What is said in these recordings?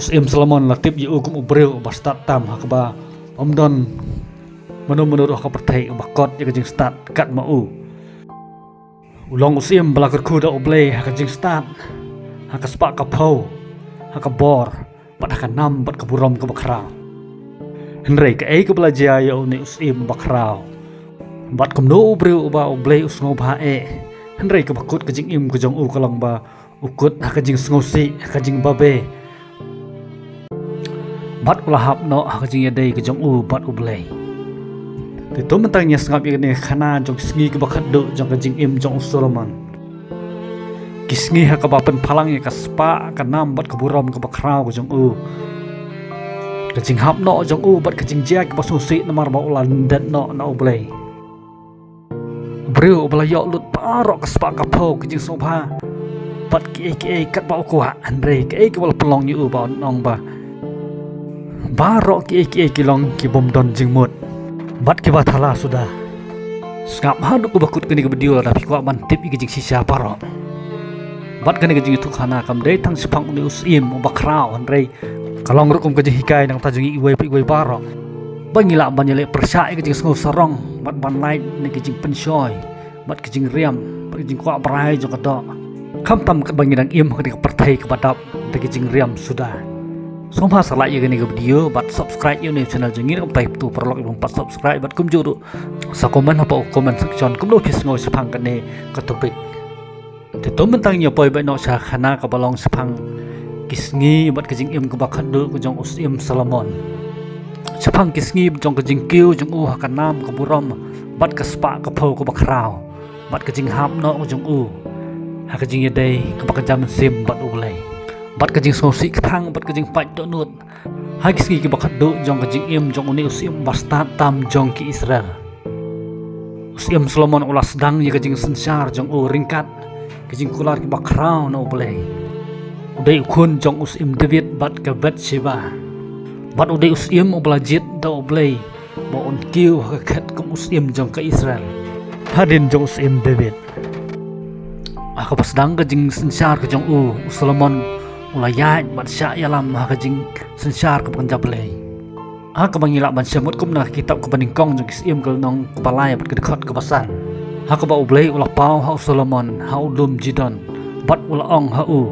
Usim Solomon latip yu kum ubreu bastat tam hakba omdon menurut hak pertai bakot ya kajing start kat mau ulong usim belakut kuda oblay hak kajing start hak spak kapau hak bor pat hak nam pat kaburom ke bakrau henry ke ai ke belajar ya uni usim bakrau bat kumno ubreu ba oblay usngo ba henry ke bakut kajing im kajong u kalang ba ukut hak kajing sngosi hak kajing babe bat kulahap no hakajing yadai ke jong u bat ublay itu mentangnya sengap ini khana jong sngi ke bakat do jong kajing im jong Solomon kisngi hakabapen palang ya kaspa kanam bat keburam ke bakrau ke jong u kajing hap no jong u bat kajing jia ke basusi namar ba ulan dat no na ublay breu ublay yo lut parok kaspa kapau kajing sobha bat ki kat ba ukwa andre ke wal pelong yu ba nong ba barok ki kilong ki bom don jingmut bat ki bathala sudah skap hadu ku bakut kini ke video tapi ku ban tip ki jing sisa parok bat kini ke jing tu khana kam dei thang sipang uni usim bakrau andre kalong rukum ke jing hikai nang tajungi iwai barok bangila ban yele persai ke jing sngu sarong bat ban light ni ke jing pensoi bat ke jing riam bat ke jing kwa brai jo kadok kam tam ke bangidang im ke pertai ke badap ke jing riam sudah Somha salah ya gini ke video, bat subscribe ya nih channel jengin om type tu perlu ibang pat subscribe bat kum juru sa komen apa komen section kum lo kis ngoi sepang kene ke topik. Itu mentangnya poi bat no sa khana ke balong sepang kisngi bat kejing im ke bakat do ke jong usim Solomon. Sepang kisngi jong kejing kiu jong u hakanam ke buram bat ke spa ke pau ke bakrau bat kejing hap no ke jong u ha kejing yadai ke bakajam sim bat ulai. Bat kajing sosi ketang bat kajing pat do nut hagis ki bakat do jong kajing im jong uni usim bastat tam jong ki Israel usim Solomon ulah sedang ya kajing sensar jong u ringkat kajing kular ki bakrau no boleh udai ukun jong usim David bat ke Bathsheba bat udai usim ublajit do boleh bo on kiu hakat kum usim jong ke Israel hadin jong usim David aku pas sedang kajing sensar ke jong u Solomon ulayat bat syak yalam hakajing sensar ke penjablay ha kabangila ban semut kum na kitab ke baningkong jong kisim ke nong kepalai bat kedekat ke basan ha ka ba ublay ulah pau ha Solomon ha ulum jidon bat ulaong ha u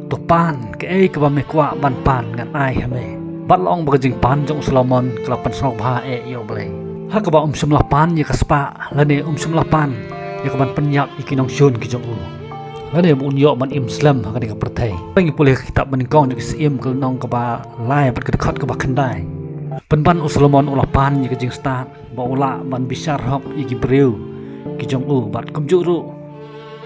topan ke ke ba mekwa ban pan ngan ai hame bat laong bagajing pan jong Solomon kelapan sok bha yo ublay ha ka ba sumlah pan ya kaspa lane sumlah pan ya ka ban penyap ikinong syun ki jong u Lade bunyo ban Islam hakani ka pertai. Pangi pulih kitab meningkong di sim ke nong ke ba lai bat kedekat ke ba kendai. Penban Solomon ulah pan ye kejing start ba ula ban bisar hok iki breu ki jong u bat kumjuru.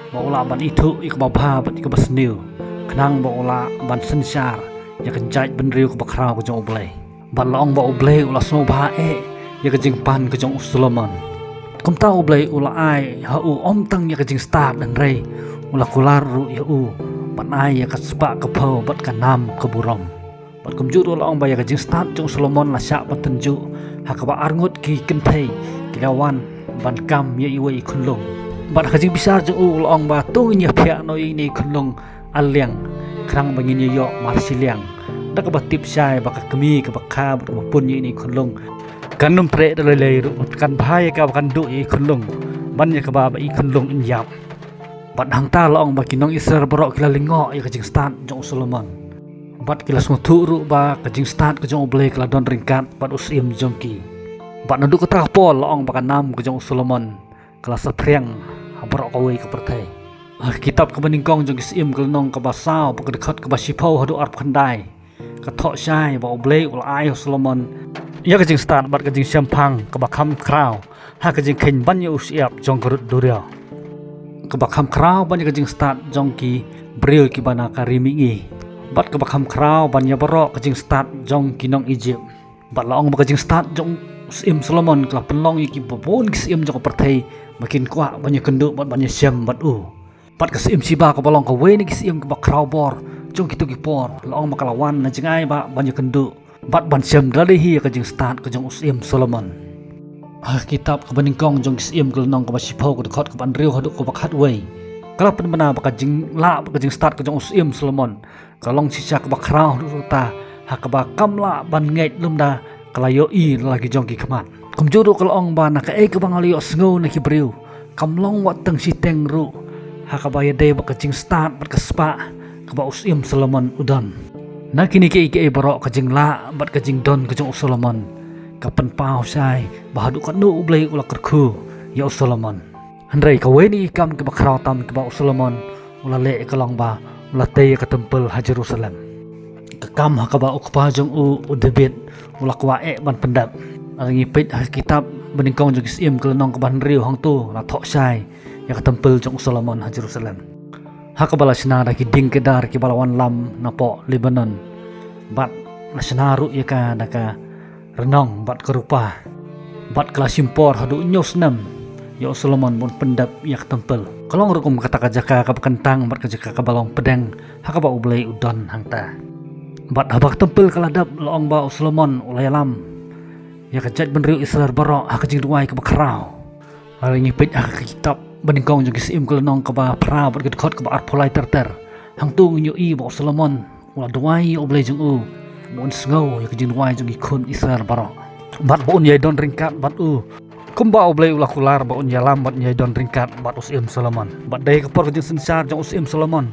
Ba ula ban itu ik ba ba bat ke basniu. Kenang ba ula ban sensar ya kenjait ben riu ke bakrau ke jong ublay. Ban long ba ublay ulah sno ba ye kejing pan ke jong Solomon. Kum tau ublay ula ai ha u om tang ye kejing start dan rei ulah kular ru ya u panai ya kaspa ke pau bat kanam ke burom bat kumjuru la ong ba ya kajing start jong Solomon la syak bat tenju hakaba arngut ki kentai kilawan ban kam ya iwai kunlung bat kajing bisar jong u la ong ba tung nya phya no ini kunlung aliang krang bangin yo marsiliang dak ba tip sai ba ka kemi ke bakha bat pun ini kunlung kanum pre dalai ru kan bhai ka kan du i kunlung ban ya ka ba i kunlung inyap bat hang ta laong ba kinong Israel borok kila lingo ya kajing start jong Solomon bat kila smutu ru ba kajing start ke jong ublay kila don ringkat bat usim jong ki bat nadu ke pol laong ba kanam ke jong Solomon kila sapriang borok kawai ke pertai kitab ke beningkong jong isim kila nong ke basau ba kedekat ke basipau hadu arp khandai ke thok syai ba ublay ul ai Solomon ya kajing start bat kajing syampang ke bakam krau ha kajing ken ban ya usiap jong kerut duria kebakham krau banyak kajing start jong ki bril ki bana karimingi bat kebakham krau banyak borok kajing start jong kinong Egypt bat laong kajing start jong sim Solomon kala penlong iki bobon kisim jong pertai makin kuat banyak kenduk bat banyak syam bat u bat kisim siba ka balong ka we ni kisim ke bakrau bor jong kitu ki por laong makalawan na jengai ba banyak kenduk bat ban syam dalihi kajing start ke jong sim Solomon kitab ke beningkong jong kisim ke nong ke basipau ke dekat ke ban riu haduk ke bakat we kalau pen bana bakajing la bakajing start ke jong usim Solomon kalong sisa ke bakrau du ta hakaba kamla ban ngait lumda kalayo i lagi jong ki khamat kumjuru kalong ba na ka e ka bangalio sngo na ki briu kamlong wat tang si teng ru hakaba ya de ba ka jing start bat ka spa ka ba usim Solomon udan na kini ke e barok ka jing la bat ka jing don ka jong Solomon ka pen pau sai ba hadu ka nu blai ula kerku ya Solomon handrai ka weni kam ka ba kratam ka ba Solomon ula le ka long ba ula te ka tempel ha Jerusalem kam hakaba ukpa jong u debit ula kwa ban pendap ngi pit kitab beningkong jong isim kelenong ke ban riu hang tu la thok sai ya ka tempel jong Solomon ha Jerusalem hakaba la sina da ki ding kedar ki balawan lam na po Lebanon bat la sina ru ya ka da ka renong bat kerupa bat kelas impor hadu nyos nam ya Solomon bon pendap ya ka tempel kalong rukum kata kajaka ka kentang bat kajaka ka balong pedang hakaba ublei udon hang ta bat habak tempel kaladap loong ba Solomon ulay alam ya kajat benriu Israel barok hak jing duai ke bakrau lalu ngipit hak kitab beningkong jong kisim kelenong ke ba pra bat kedkot ke ba arpolai terter hang tu nyu i ba Solomon ula duai oblay jong u mon sngo ya jing duai jong ikun Israel barok bat bon yai don ringkat bat u kumba oblay ula kular ba on yalam bat yai don ringkat bat usim Solomon bat dai ke por jing sensar jong usim Solomon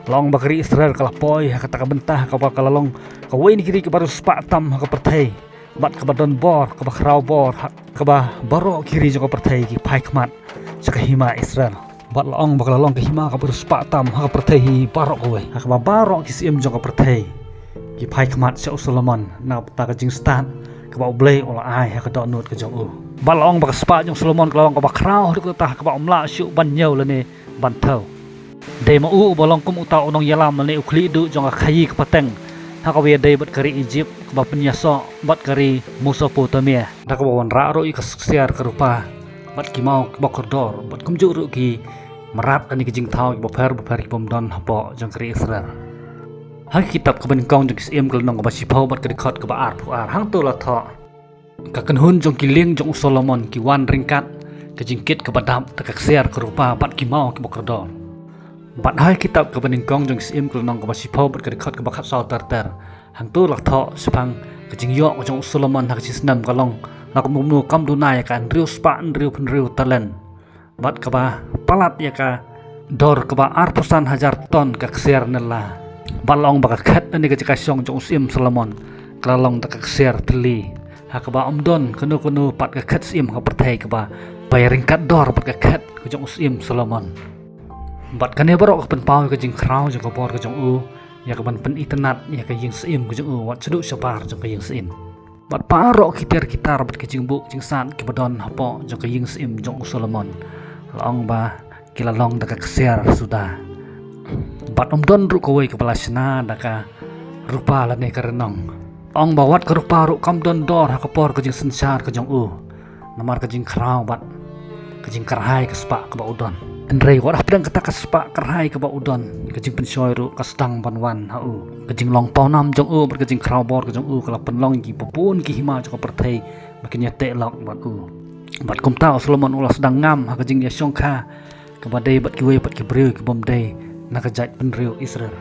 long bakari Israel kalapoi kata kabentah ka kalalong ka weni kiri ke baru spak tam ka pertai bat ka badon bor ka bakrau bor ka ba baro kiri jo ka pertai ki pai kmat saka hima Israel bat long bakalalong ka hima ka baru spak tam ka pertai hi baro ko we ka ba baro ki sim jo ka pertai ki pai kmat sa Solomon na ta ka jing stan ka ba blai ola ai ka do nut ka jong u bat long bak spak jong Solomon ka long ka bakrau ka ta ka ba omla syu ban nyau le ne ban thau dei ma u bolong kum uta onong yalam ne ukli du jong khayi ka pateng hakawe dei bat kari Egypt ka penyaso bat kari Mesopotamia da ka wan ra ro ik siar ka rupa bat ki mau ka bokordor bat kumju ru ki marat ani ki jing thau ba phar ki bom don hapo jong kari Israel hak kitab ka beningkong jong sim kal nong ka sipau bat kari khot ka ba ar pu ar hang to la tho ka kanhun jong ki ling jong Solomon ki wan ringkat ka jingkit ka badam ta ka siar ka rupa bat ki mau ki bokordor bat hai kitab ka beningkong jong sim kelenong ka sipau bat ka khot ka bakhat saw ter hang tu lak tho sepang ka jing yo jong Solomon hak sisnam kalong lak mumnu kam dunai kan riu spa riu pen riu talen bat ka ba palat ya ka dor ka ba arpusan hajar ton ka ksiar nela balong ba ka khat ani ka jong jong sim Solomon kalong ta ka ksiar teli hak ba omdon kenu pat ka khat sim ka pertai ka ba bayaring kat dor bat ka khat ka jong sim Solomon bat kane barok pen pau ka jing krau jong ka bor ka jong u ya ka ban pen internet ya ka jing sim ka jong u wat sedu sapar jong ka jing sim bat parok kitar bat ka jing bu jing san ki badon hapo jong ka jing sim jong Solomon long ba kilalong da ka ksiar sudah bat omdon ru ko wei ka balasna da ka rupa la ne ka renong ong ba wat ka rupa ru kam don dor ha ka por ka jing sensar ka jong u namar ka jing krau bat ka jing karhai ka spa ka ba udon Andrei wat pedang kata kaspa kerhai ke ba udon kejing pensoy ru kastang banwan hau kejing long pau nam jong u ber kejing krau bor kejong u kala penlong ki popun ki hima jong perthai makin te lok bat u bat kum tau Solomon ulah sedang ngam ha kejing ya songkha ke badai bat ki we bat ki breu ki bom dai na ka jait penriu Israel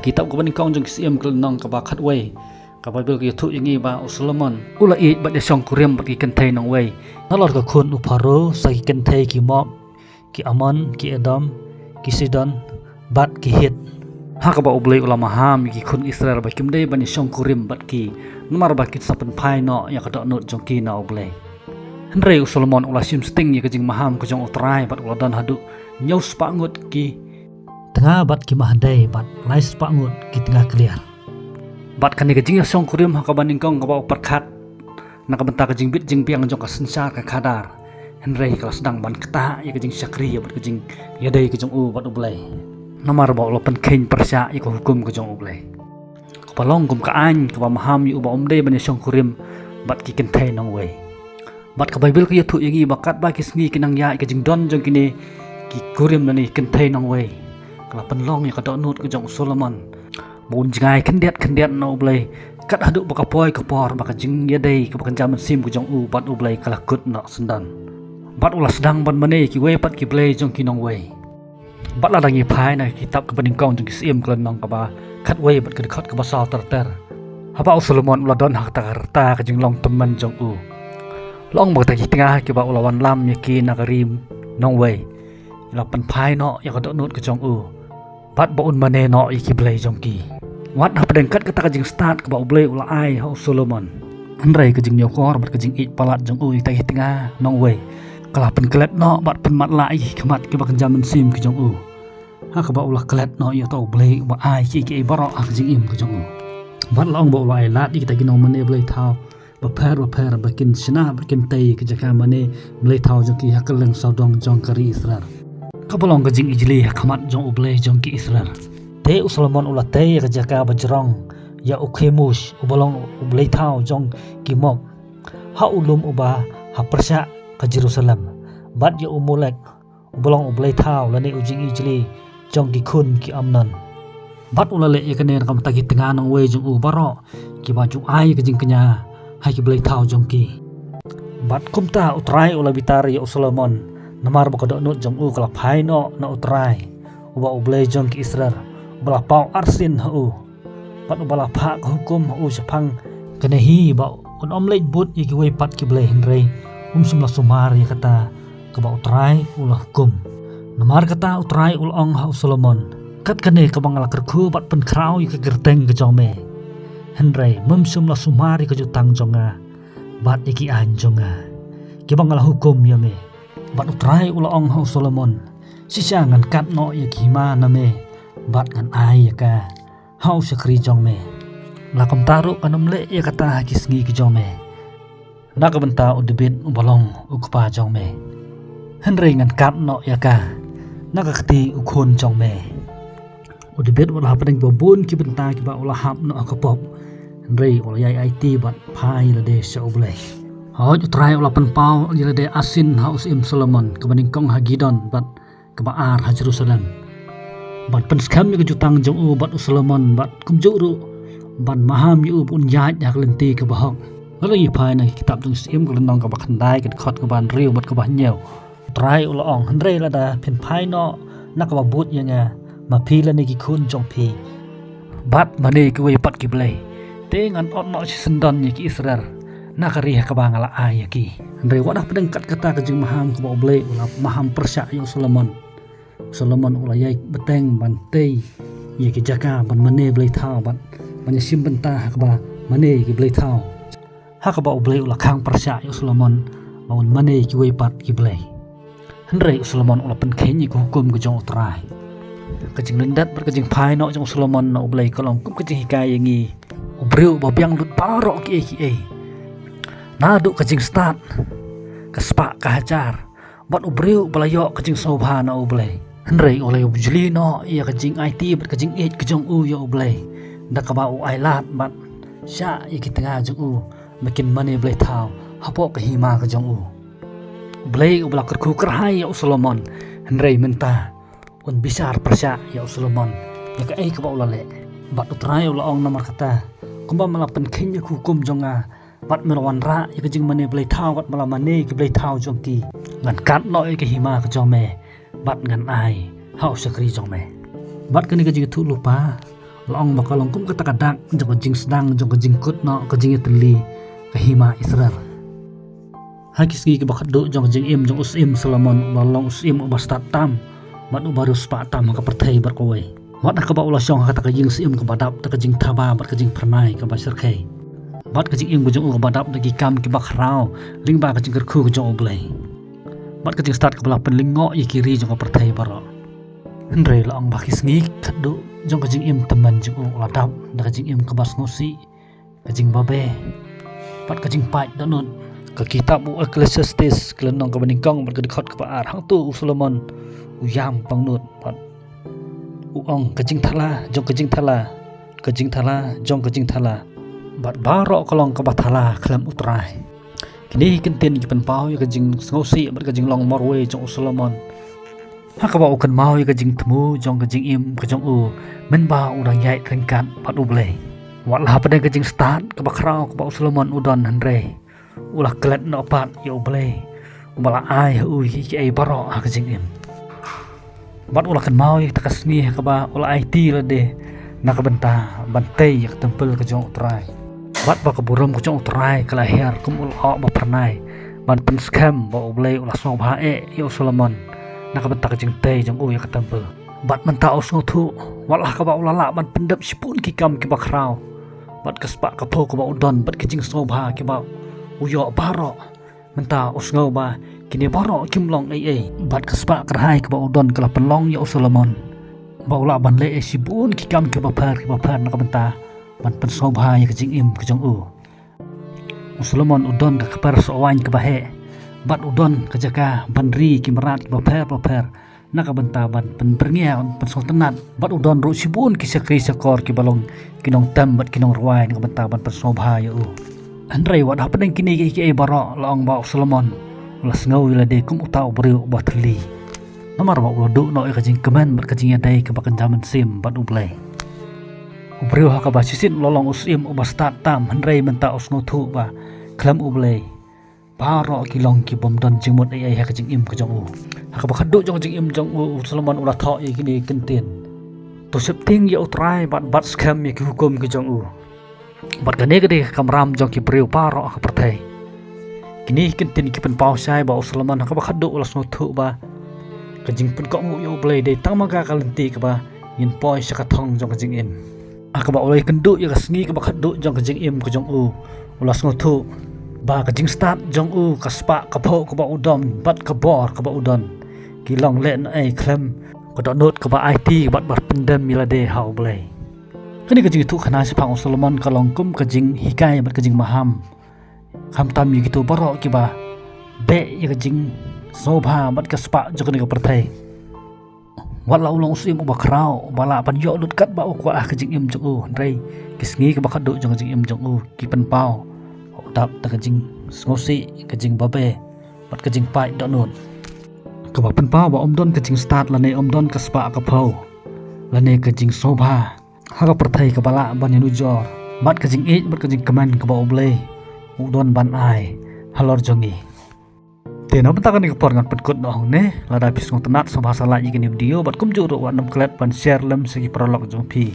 kitab ko baning kong jong sim kelnong ka ba khat we ka ba bil ki thu yangi ba Solomon ulah i bat ya song kurem bat ki kenthai nong we nalor ka khun u pharo sa ki kenthai ki mob ki Amon, ki Edom, ki Sidon, bat ki Hit. Hak ba ublay ulama ham ki kun Israel ba kimdei bani syong kurim bat ki nomar ba kit sapen pai no ya ka nut jong ki na ublay. Henry Solomon ulah sim sting ya kajing maham ka jong utrai bat uladan hadu nyau spangut ki tengah bat ki mahandai bat lai spangut ki tengah kliar. Bat kan ka jing syong kurim hak ba ningkong ka ba perkat na ka benta ka jing bit jing piang jong ka sensar ka kadar. Henry kalau sedang ban keta ya kejing syakri ya bat kejing ya dai kejong u bat ublai nomor ba lopen keng persya ya ko hukum kejong ublai ko palong kum ka an ko maham yu ba omdei ban syong kurim bat ki kentai nong we bat ka bible ko yathu yangi bakat ba ki sngi kinang ya kejing don jong kini ki kurim nani kentai nong we kala penlong ya ka nut kejong Solomon mun jingai kendet no ublai kat haduk baka poi ka por baka jing ya dai ka baka jaman sim kejong u bat ublai kala kut no sendan bat ulah sedang ban mane ki we pat ki blay jong ki nong we bat la dangi phai na kitab ka baning kong jong ki sim klan nong ka ba khat we bat ka khot ka ba saw ter Haba Solomon ulah don hak takarta ka jing long teman jong u. Long bak taki tengah ki ba ulawan lam yaki nagarim nong wei. Ila pan phai no ya ka nut ka jong u. Bat ba un mane no iki blai jong ki. Wat ha pedengkat ka jing start ka ba blai ulah ai ha Solomon. Andrai ka jing nyokor bat ka jing ik palat jong u taki tengah nong wei. Kalah pen kelet no bat pen mat lai kemat ki ba kenjaman sim ka jong u. Ha ka ba ulah kelet no ya tau blai ba ai ki barok ha ka jing im ka jong u. Bat long bo lai lat kita gino mane blai thau ba pher bakin sina bakin tei ke jaka mane blai thau jong ki hakeleng saudong jong kari Israel ka bolong ka jing ijli khamat jong blai jong ki Israel te Solomon ula tei ke jaka bajrong ya ukhemush bolong blai thau jong ki mok ha ulum uba ha persya ka Jerusalem bat ya umulek bolong blai thau lani ujing ijli jong ki khun ki amnon bat ula le yakane kam tagi tengah nang we jong u baro ki baju ai ke jing kenya hai ki blai thau jong ki bat kumta utrai ula bitari ya Solomon namar bako do nut jong u kala phai no na utrai uba ublai jong ki Israel bala pau arsin hu bat ubala pha ka hukum u sapang kene hi ba un omleit but ki we pat ki blai hinrei sumla sumari kata ka ba utrai ula hukum namar kata utrai ul ong ha Solomon kat kane ka bangala kerku bat pen krau ke gerteng ke jome henrei sumla sumari ke jutang jonga bat iki an jonga ki bangala hukum ya me bat utrai ula ong ha Solomon sisa ngan kat no ya ki ma na me bat ngan ai ya ka hau sakri jong me la kom taru kanom le ya kata kisngi ke jome na ka benta udebit ubalong ukpa jong me henrei ngan kat no ya ka na ka kati ukon jong me udebet wala padang babun ki benta ki ba wala hap no akapop rei wala yai IT bat phai la de sa oblai hoj utrai wala pan pau la de asin haus im Solomon kebaning kong hagidon bat ke ba ar ha Jerusalem bat pen skam ki jutang jong u bat Solomon bat kumjuru ban maham yu bun yat yak lenti ke bahok wala yi phai na kitab jong sim ko nong ka ba khandai ke khot ke ban riu bat ke ba nyeu utrai wala ong rei la da pen phai no nak ba but yanga ma phi la ni ki khun jong phi bat mane ki we pat ki blai te ngan ot no sendon ni ki Israel na kari ka bangala ay ki andre wadah pedengkat kata ke jing maham ke blai ula maham persya yo Solomon ula yai beteng bantei ye ki jaka ban mane blai thau bat mane sim benta ka ba mane ki blai thau ha ka ba blai ula khang persya yo Solomon maun mane ki we pat ki blai andre Solomon ula pen khen ni ko hukum ke jong utrai kajing lendat berkajing phai no jong Solomon no blai kolong kum kajing hikai yangi ubriu babiang lut parok ki nadu kajing start kaspa kahajar bat ubriu balayo kajing sobha no blai henrei oleh bujli no ia kajing IT berkajing kajong u yo blai dak ba u ailat bat sya iki tengah jong u makin mane blai thau hapo ka hima kajong u blai ubla kerku kerhai yo Solomon henrei mentah un bisar persya ya Solomon ya ka ai ka ba ulale bat utrai ula ong namar kata kumba malapan kenya hukum jonga bat merawan ra ya ka jing mane blai thau bat mala mane ki blai thau jong ki ngan kat no ke hima ka jome bat ngan ai hau sakri jong me bat kani ka jing thu lupa ula ong bakalong kum kata kadak jong ka jing sedang jong ka jing kut no ka jing teli ka hima Israel hakis ki bakat do jong ka jing im jong usim Solomon balong usim ubastat tam bat baru spa tam ka perthai bar ko we wat ka ba ula song ka ta ka jing sim ka badap ta ka jing thaba bar ka jing pernai ka ba serkhai bat ka jing im ka jong ka badap da ki kam ki ba khrau ling ba ka jing kerku ka jong oblai bat ka jing start ka bala pen lingo i kiri jong ka perthai bar henrei la ang ba kis ngi khadu jong ka jing im teman jong ula dap da ka jing im ka bas ngosi ka jing babe bat ka jing pai da non ka kitab u Ecclesiastes kelenong ka baningkong bar ka dekhot ka ba ar hang tu Solomon uyam pangnut pat uong kajing thala jong kajing thala jong kajing thala bat baro kolong ka bathala klam utrai kini kenten ki pen pau ya kajing ngosi bat kajing long morwe jong Solomon ha ka ba ukan mau ya kajing temu jong kajing im kajong u men ba udang yai rengkat pat ublai wat la pada kajing start ka ba krau ka ba Solomon udon hanre ulah kelet no pat ya ublai ubala ai hu ki ai baro ha kajing im bat ulah kan mau ya takasni ka ba ulah IT la de nak benta bantai ya tempel ke jong utrai Bat ba keburam ku jong utrai kelahir kumul o ba pernai ban pen scam ba ublei ulah song ba yo Solomon nak bentak jeng tei jong u ya katampe bat menta os ngotu walah ka ba ulala ban pendep sipun ki kam ki ba krau bat kespa ka po ko ba udon bat kijing so ba ki ba uyo baro menta os ngau ba kini baro kimlong ai bat kespa kerhai ka ba udon kala penlong ya Solomon ba ulah ban le sipun ki kam ki ba par nak benta ban pen so ba ya kijing im ki jong u Solomon udon ke kepar soawan ke bahe bat udon ke jaka banri ki merat ki baper nak benta ban pen perngia pen sultanat bat udon ru sibun ki sakri sakor ki balong kinong tam bat kinong ruai nak benta ban pen sobha ya andre wat apa deng kini ki baro laong ba Solomon ulas ngau ila de kum utau beriu ba teli nomor ba ulodu no ka jing kemen bat ka jing dai ke bakan zaman sim bat ublai ubriu ha ka ba sisin lolong usim ubastat tam andre menta us ngotu ba klam ublei baro kilong ki bom don jingmut ai ha ka jing im ka jong u ha ka ba khadu jong jing im jong u Solomon ulah tho i kini kentin to sep ting ya utrai bat scam ya ki hukum ki jong u bat gane gede kamram jong ki briu baro ka pertai kini kentin ki pen pau sai ba Solomon ha ka ba khadu ulah ngotu ba ka jing pen ko ngu ya ublei dei tamaga kalenti ka ba yin poi sa ka thong jong ka jing im ka ba ulai kendu ya ka sngi ka ba khadu jong ka jing im ka jong u ulas ngotu ba ka jing start jong u ka spa ka pho ka ba udom bat ka bor ka ba udon kilong len ai klem ka dot not ka ba IT bat bar pendem milade hau blai kani ka jing tu khana sepang Solomon ka longkum ka jing hikai bat ka jing maham kham tam yi gitu baro ki ba be ya ka jing sobha bat ka spa jong ka pertai wala ulong usim ba krau bala pan yo lut kat ba ko ah ka jing im jong u rei kisngi ka ba khadu jong jing im jong u ki pen pau dap ta ka jing ngosi ka jing babe bat ka jing pai dot non ka ba pen pau ba don ka jing start la ne don ka spa ka phau la ne ka jing sobha ha ka perthai ka bala ban nu jor bat ka jing bat ka jing kaman ka ba oblei don ban ai halor jongi Tena bentakan ni keporngan petkut doang ne lada pis ngong tenat so bahasa lagi kini video bat kum juru wa nam klet ban share lem segi prolog jong pi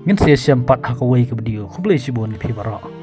ngin sia 4 hakawai ke video ku boleh sibun pi barok